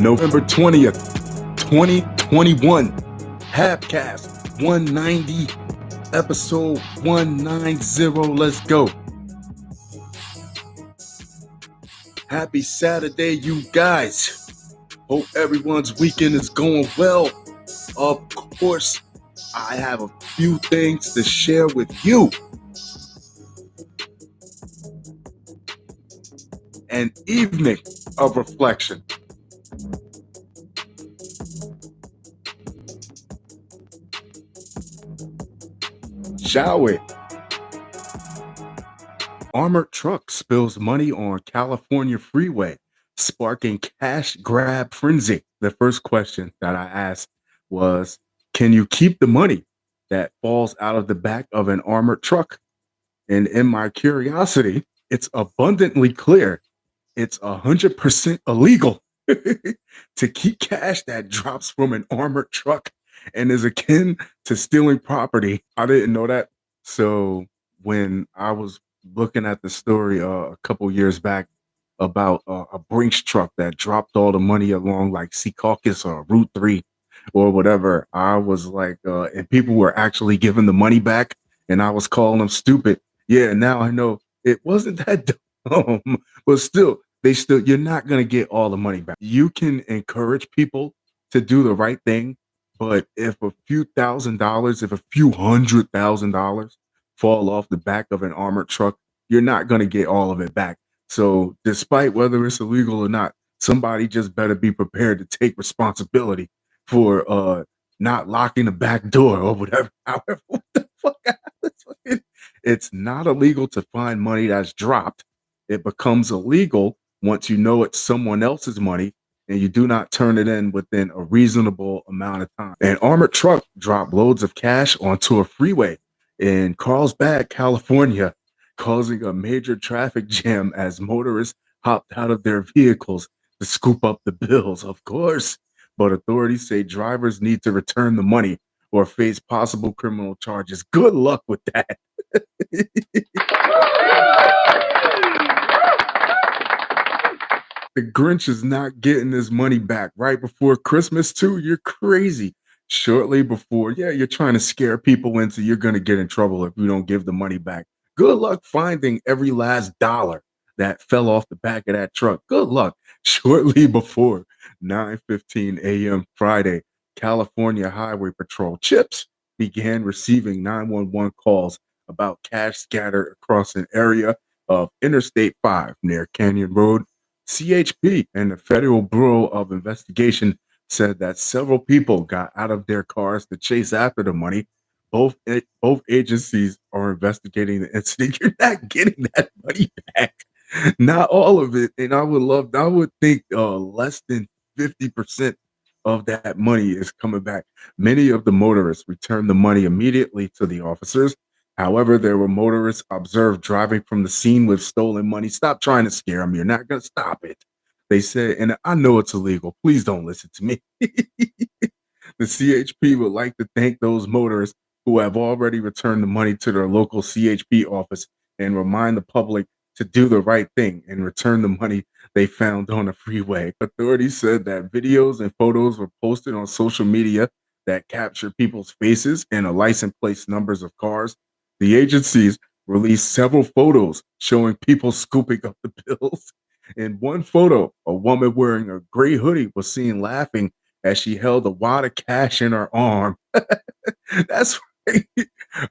November 20th, 2021. Habcast 190, episode 190. Let's go. Happy Saturday, you guys. Hope everyone's weekend is going well. Of course, I have a few things to share with you. An evening of reflection. Shall we? Armored truck spills money on California freeway, sparking cash grab frenzy. The first question that I asked was, can you keep the money that falls out of the back of an armored truck? And in my curiosity, it's abundantly clear it's 100% illegal to keep cash that drops from an armored truck and is akin to stealing property. I didn't know that. So when I was looking at the story a couple years back about a Brinks truck that dropped all the money along like Secaucus or Route 3 or whatever, I was like, and people were actually giving the money back and I was calling them stupid. Yeah, now I know it wasn't that dumb, but still, you're not going to get all the money back. You can encourage people to do the right thing, but if a few $1,000s, if a few $100,000 fall off the back of an armored truck, you're not going to get all of it back. So despite whether it's illegal or not, somebody just better be prepared to take responsibility for not locking the back door or whatever. However, what the fuck? It's not illegal to find money that's dropped. It becomes illegal once you know it's someone else's money and you do not turn it in within a reasonable amount of time. An armored truck dropped loads of cash onto a freeway in Carlsbad, California, causing a major traffic jam as motorists hopped out of their vehicles to scoop up the bills, of course. But authorities say drivers need to return the money or face possible criminal charges. Good luck with that. The Grinch is not getting his money back right before Christmas, too. You're crazy. Shortly before, you're trying to scare people into you're going to get in trouble if you don't give the money back. Good luck finding every last dollar that fell off the back of that truck. Good luck. Shortly before 9:15 a.m. Friday, California Highway Patrol CHIPS began receiving 911 calls about cash scattered across an area of Interstate 5 near Canyon Road. CHP and the Federal Bureau of Investigation said that several people got out of their cars to chase after the money. Both agencies are investigating the incident. You're not getting that money back. Not all of it. And I would think less than 50% of that money is coming back. Many of the motorists returned the money immediately to the officers. However, there were motorists observed driving from the scene with stolen money. Stop trying to scare them. You're not going to stop it. They said, and I know it's illegal. Please don't listen to me. The CHP would like to thank those motorists who have already returned the money to their local CHP office and remind the public to do the right thing and return the money they found on the freeway. Authorities said that videos and photos were posted on social media that captured people's faces and the license plate numbers of cars. The agencies released several photos showing people scooping up the bills. In one photo, a woman wearing a gray hoodie was seen laughing as she held a wad of cash in her arm. That's right.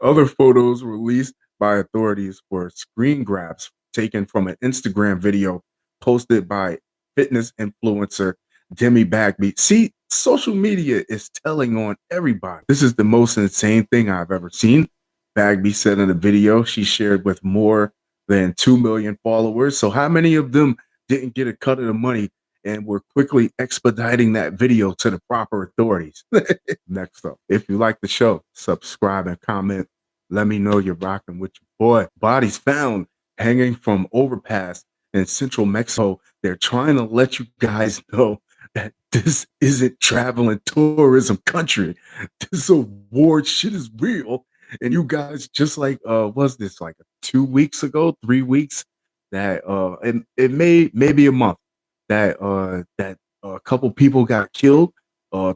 Other photos released by authorities were screen grabs taken from an Instagram video posted by fitness influencer Demi Bagby. See, social media is telling on everybody. This is the most insane thing I've ever seen. Bagby said in a video she shared with more than 2 million followers. So how many of them didn't get a cut of the money and were quickly expediting that video to the proper authorities? Next up, if you like the show, subscribe and comment. Let me know you're rocking with your boy. Bodies found hanging from overpass in central Mexico. They're trying to let you guys know that this isn't traveling tourism country. This award shit is real. And you guys, just like was this like 2 weeks ago, 3 weeks, that it may maybe a month that a couple people got killed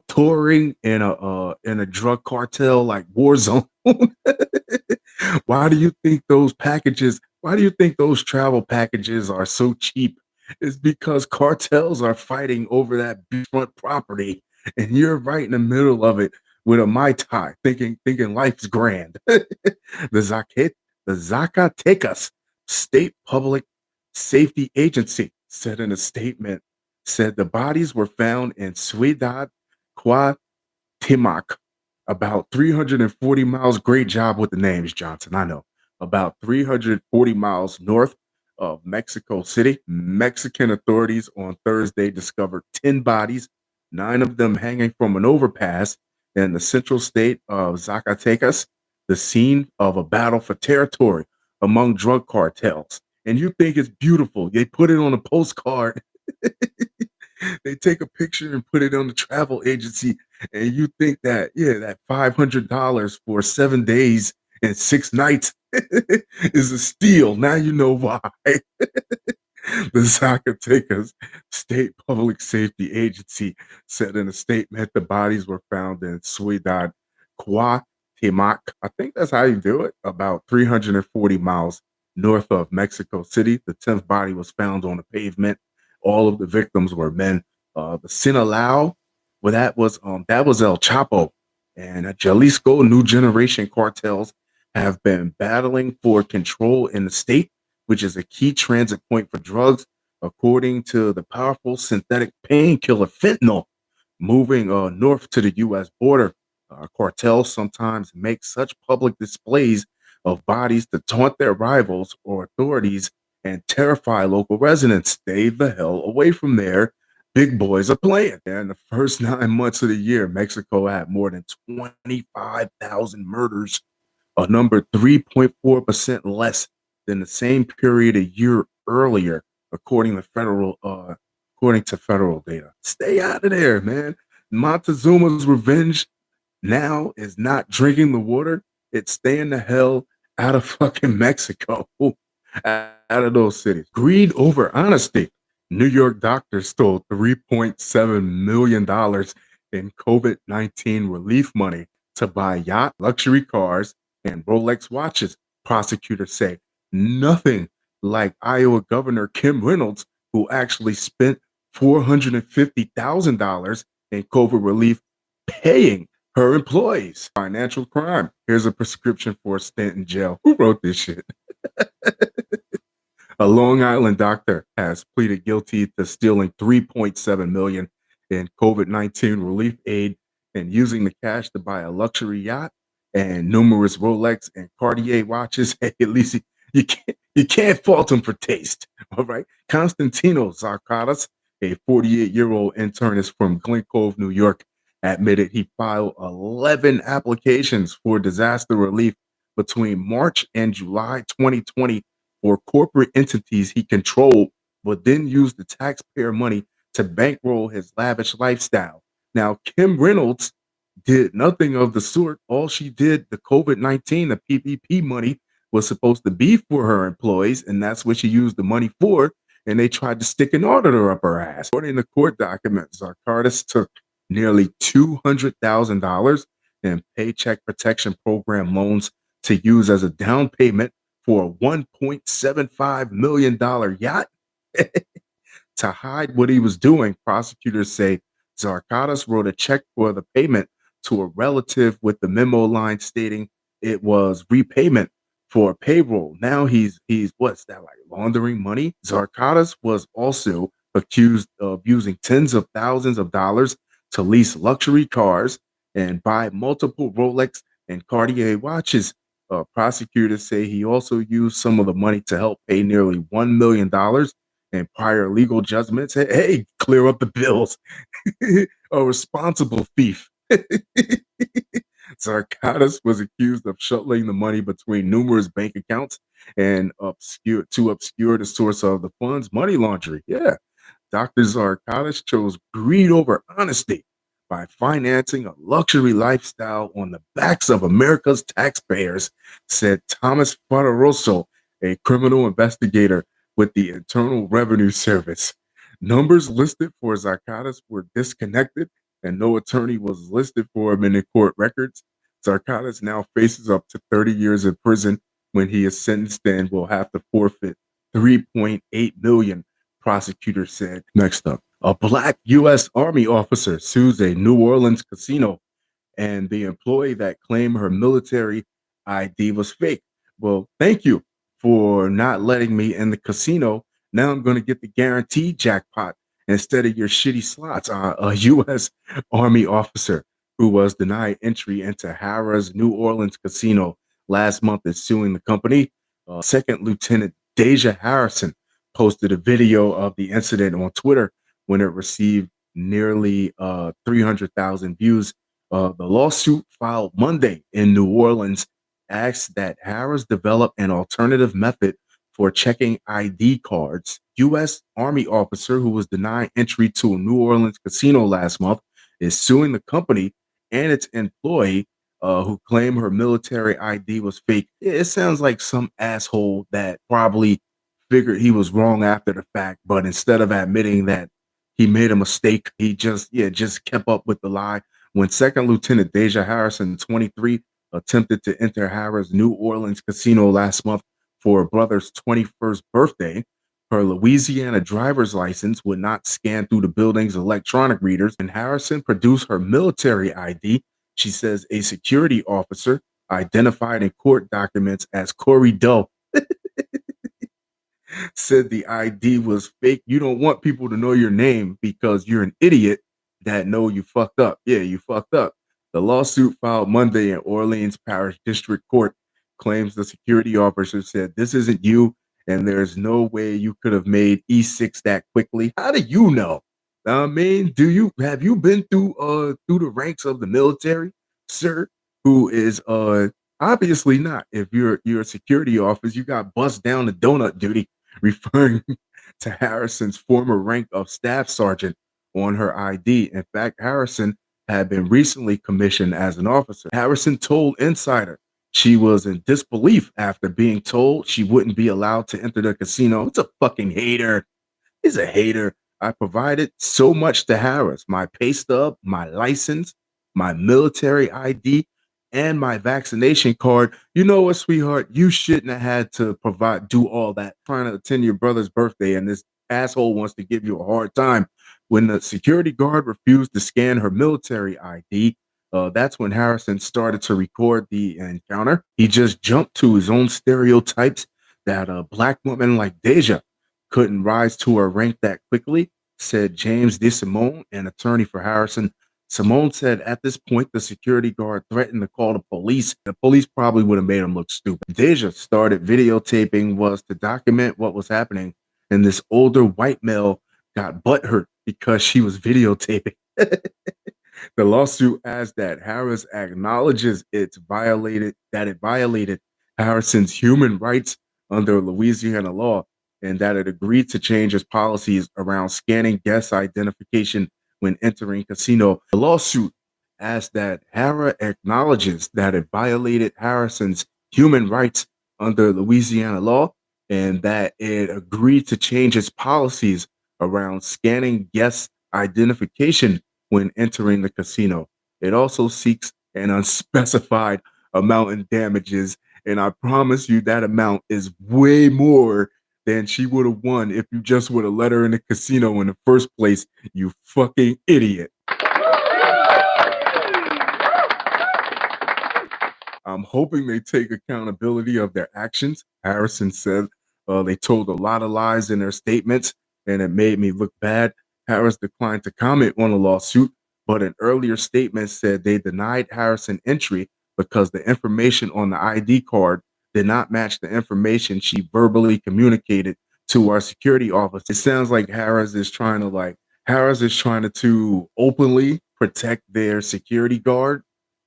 touring in a drug cartel like war zone. Why do you think those packages? Why do you think those travel packages are so cheap? It's because cartels are fighting over that beachfront property, and you're right in the middle of it with a mai tai, thinking life's grand. The Zacatecas State Public Safety Agency said in a statement, said the bodies were found in Ciudad Timac, about 340 miles. Great job with the names, Johnson. I know. About 340 miles north of Mexico City. Mexican authorities on Thursday discovered 10 bodies, nine of them hanging from an overpass in the central state of Zacatecas, the scene of a battle for territory among drug cartels. And you think it's beautiful. They put it on a postcard. They take a picture and put it on the travel agency, and you think that, yeah, that $500 for 7 days and 6 nights is a steal. Now you know why. The Zacatecas State Public Safety Agency said in a statement the bodies were found in Ciudad Cuauhtémoc. I think that's how you do it. About 340 miles north of Mexico City. The 10th body was found on the pavement. All of the victims were men. The Sinaloa, well, that was El Chapo, and Jalisco New Generation cartels have been battling for control in the state, which is a key transit point for drugs, according to the powerful synthetic painkiller fentanyl moving north to the U.S. border. Cartels sometimes make such public displays of bodies to taunt their rivals or authorities and terrify local residents. Stay the hell away from there. Big boys are playing. And in the first 9 months of the year, Mexico had more than 25,000 murders, a number 3.4% less than the same period a year earlier, according to federal data. Stay out of there, man. Montezuma's revenge now is not drinking the water, it's staying the hell out of fucking Mexico, out of those cities. Greed over honesty. New York doctors stole $3.7 million in COVID 19 relief money to buy yacht, luxury cars, and Rolex watches. Prosecutors say nothing like Iowa Governor Kim Reynolds, who actually spent $450,000 in COVID relief paying her employees. Financial crime. Here's a prescription for a stint in jail. Who wrote this shit? A Long Island doctor has pleaded guilty to stealing 3.7 million in COVID-19 relief aid and using the cash to buy a luxury yacht and numerous Rolex and Cartier watches. Hey, at least you can't fault him for taste. All right. Constantino Zarkadas, a 48-year-old internist from Glen Cove, New York, admitted he filed 11 applications for disaster relief between March and July 2020 for corporate entities he controlled, but then used the taxpayer money to bankroll his lavish lifestyle. Now, Kim Reynolds did nothing of the sort. All she did, the COVID-19, the PPP money was supposed to be for her employees, and that's what she used the money for. And they tried to stick an auditor up her ass. According to court documents, Zarkardis took nearly $200,000 in Paycheck Protection Program loans to use as a down payment for a $1.75 million yacht. To hide what he was doing, prosecutors say Zarkadas wrote a check for the payment to a relative with the memo line stating it was repayment for payroll. Now he's what's that, like laundering money? Zarkadas was also accused of using tens of thousands of dollars to lease luxury cars and buy multiple Rolex and Cartier watches. Prosecutors say he also used some of the money to help pay nearly $1 million in prior legal judgments. Hey, clear up the bills. A responsible thief. Zarkadas was accused of shuttling the money between numerous bank accounts and obscure the source of the funds, money laundering. Yeah. Dr. Zarkadas chose greed over honesty by financing a luxury lifestyle on the backs of America's taxpayers, said Thomas Fataroso, a criminal investigator with the Internal Revenue Service. Numbers listed for Zacatecas were disconnected, and no attorney was listed for him in the court records. Zacatecas now faces up to 30 years in prison when he is sentenced and will have to forfeit 3.8 million, prosecutors said. Next up, a black U.S. Army officer sues a New Orleans casino and the employee that claimed her military ID was fake. Well, thank you for not letting me in the casino. Now I'm going to get the guaranteed jackpot instead of your shitty slots. A U.S. Army officer who was denied entry into Harrah's New Orleans casino last month is suing the company. Second Lieutenant Deja Harrison posted a video of the incident on Twitter when it received nearly 300,000 views. The lawsuit filed Monday in New Orleans asks that Harris develop an alternative method for checking ID cards. U.S. Army officer who was denied entry to a New Orleans casino last month is suing the company and its employee who claimed her military ID was fake. It sounds like some asshole that probably figured he was wrong after the fact, but instead of admitting that he made a mistake, he just kept up with the lie. When Second Lieutenant Deja Harrison, 23, attempted to enter Harrah's New Orleans casino last month for her brother's 21st birthday, her Louisiana driver's license would not scan through the building's electronic readers, and Harrison produced her military ID. She says a security officer identified in court documents as Corey Doe said the ID was fake. You don't want people to know your name because you're an idiot that know you fucked up. Yeah, you fucked up. The lawsuit filed Monday in Orleans Parish District Court claims the security officer said this isn't you and there's no way you could have made E6 that quickly. How do you know? I mean, have you been through the ranks of the military, sir? Who is obviously not. If you're a security officer, you got bust down to donut duty, referring to Harrison's former rank of staff sergeant on her ID. In fact, Harrison had been recently commissioned as an officer. Harrison told Insider she was in disbelief after being told she wouldn't be allowed to enter the casino. It's a fucking hater. He's a hater. I provided so much to Harris, my pay stub, my license, my military ID, and my vaccination card. You know what, sweetheart? You shouldn't have had to do all that trying to attend your brother's birthday, and this asshole wants to give you a hard time. When the security guard refused to scan her military ID, that's when Harrison started to record the encounter. He just jumped to his own stereotypes that a black woman like Deja couldn't rise to her rank that quickly, said James DeSimone, an attorney for Harrison. Simone said at this point, the security guard threatened to call the police. The police probably would have made him look stupid. Deja started videotaping was to document what was happening, and this older white male got butthurt because she was videotaping. The lawsuit adds that Harris acknowledges it violated Harrison's human rights under Louisiana law and that it agreed to change its policies around scanning guest identification when entering casino. The lawsuit asks that Harrah acknowledges that it violated Harrison's human rights under Louisiana law and that it agreed to change its policies around scanning guest identification when entering the casino. It also seeks an unspecified amount in damages, and I promise you that amount is way more than she would have won if you just would have let her in the casino in the first place, you fucking idiot. I'm hoping they take accountability of their actions. Harrison said they told a lot of lies in their statements, and it made me look bad. Harris declined to comment on the lawsuit, but an earlier statement said they denied Harrison entry because the information on the ID card did not match the information she verbally communicated to our security office. It sounds like Harris is trying to openly protect their security guard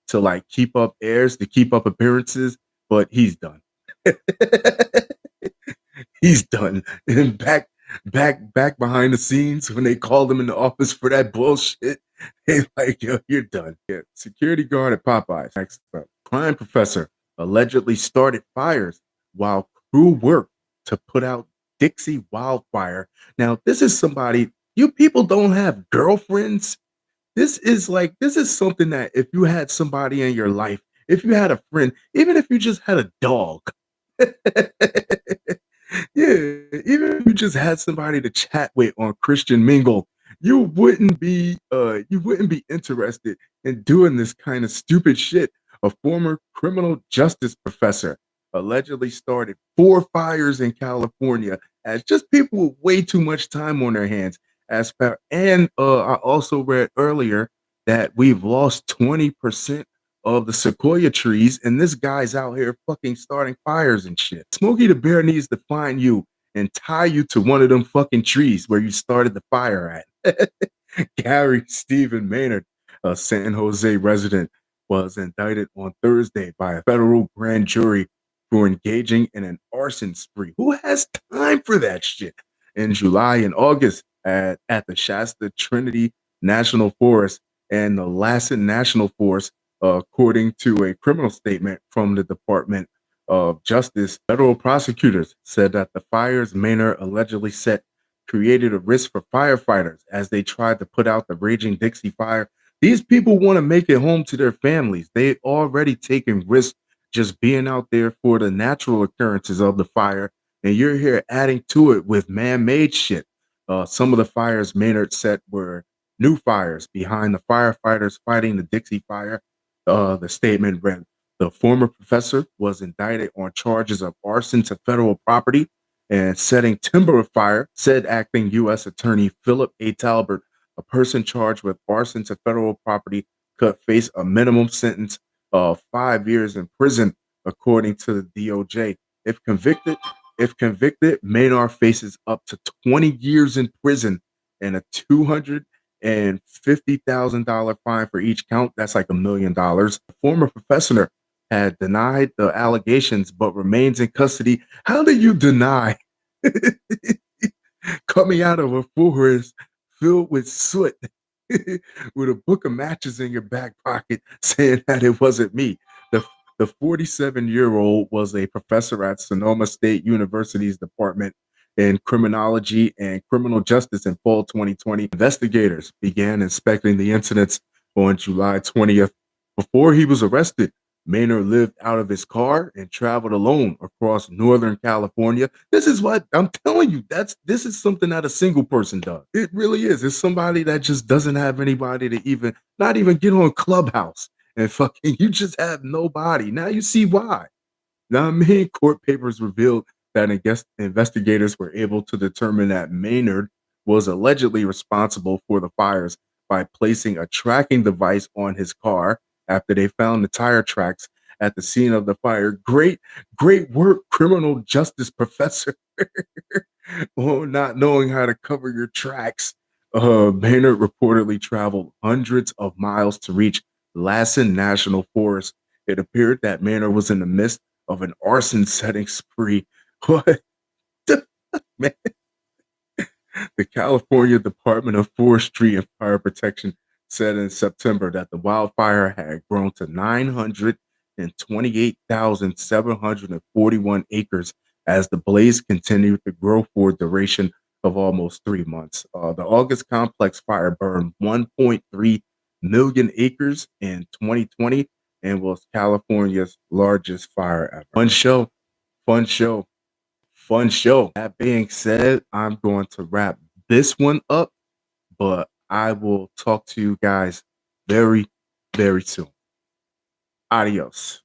to like keep up airs, to keep up appearances, but he's done. He's done. And back behind the scenes when they called him in the office for that bullshit, they like, yo, you're done. Yeah. Security guard at Popeyes. Next up. Crime professor allegedly started fires while crew worked to put out Dixie wildfire. Now, this is somebody You people don't have girlfriends? This is something that if you had somebody in your life, if you had a friend, even if you just had a dog. Yeah, even if you just had somebody to chat with on Christian Mingle, you wouldn't be interested in doing this kind of stupid shit. A former criminal justice professor allegedly started 4 fires in California as just people with way too much time on their hands. I also read earlier that we've lost 20% of the sequoia trees, and this guy's out here fucking starting fires and shit. Smokey the Bear needs to find you and tie you to one of them fucking trees where you started the fire at. Gary Stephen Maynard, a San Jose resident, was indicted on Thursday by a federal grand jury for engaging in an arson spree. Who has time for that shit? In July and August at the Shasta Trinity National Forest and the Lassen National Forest, according to a criminal statement from the Department of Justice. Federal prosecutors said that the fires Maynard allegedly set created a risk for firefighters as they tried to put out the raging Dixie fire. These people want to make it home to their families. They already taken risks just being out there for the natural occurrences of the fire, and you're here adding to it with man-made shit. Some of the fires Maynard set were new fires behind the firefighters fighting the Dixie fire. The statement read, the former professor was indicted on charges of arson to federal property and setting timber afire, said acting U.S. Attorney Philip A. Talbert. A person charged with arson to federal property could face a minimum sentence of 5 years in prison, according to the DOJ. If convicted, Maynard faces up to 20 years in prison and a $250,000 fine for each count. That's like $1 million. The former professor had denied the allegations but remains in custody. How do you deny coming out of a forest filled with soot with a book of matches in your back pocket saying that it wasn't me? The 47-year-old was a professor at Sonoma State University's Department in Criminology and Criminal Justice in fall 2020. Investigators began inspecting the incidents on July 20th. Before he was arrested, Maynard lived out of his car and traveled alone across Northern California. This is what I'm telling you. This is something that a single person does. It really is. It's somebody that just doesn't have anybody to not even get on Clubhouse and fucking you just have nobody. Now you see why. Now, court papers revealed that investigators were able to determine that Maynard was allegedly responsible for the fires by placing a tracking device on his car after they found the tire tracks at the scene of the fire. Great work, criminal justice professor. Oh, not knowing how to cover your tracks. Maynard reportedly traveled hundreds of miles to reach Lassen National Forest. It appeared that Maynard was in the midst of an arson setting spree. What the fuck, man? The California Department of Forestry and Fire Protection said in September that the wildfire had grown to 928,741 acres as the blaze continued to grow for a duration of almost 3 months. The August complex fire burned 1.3 million acres in 2020 and was California's largest fire ever. Fun show, fun show, fun show. That being said, I'm going to wrap this one up, but I will talk to you guys very, very soon. Adios.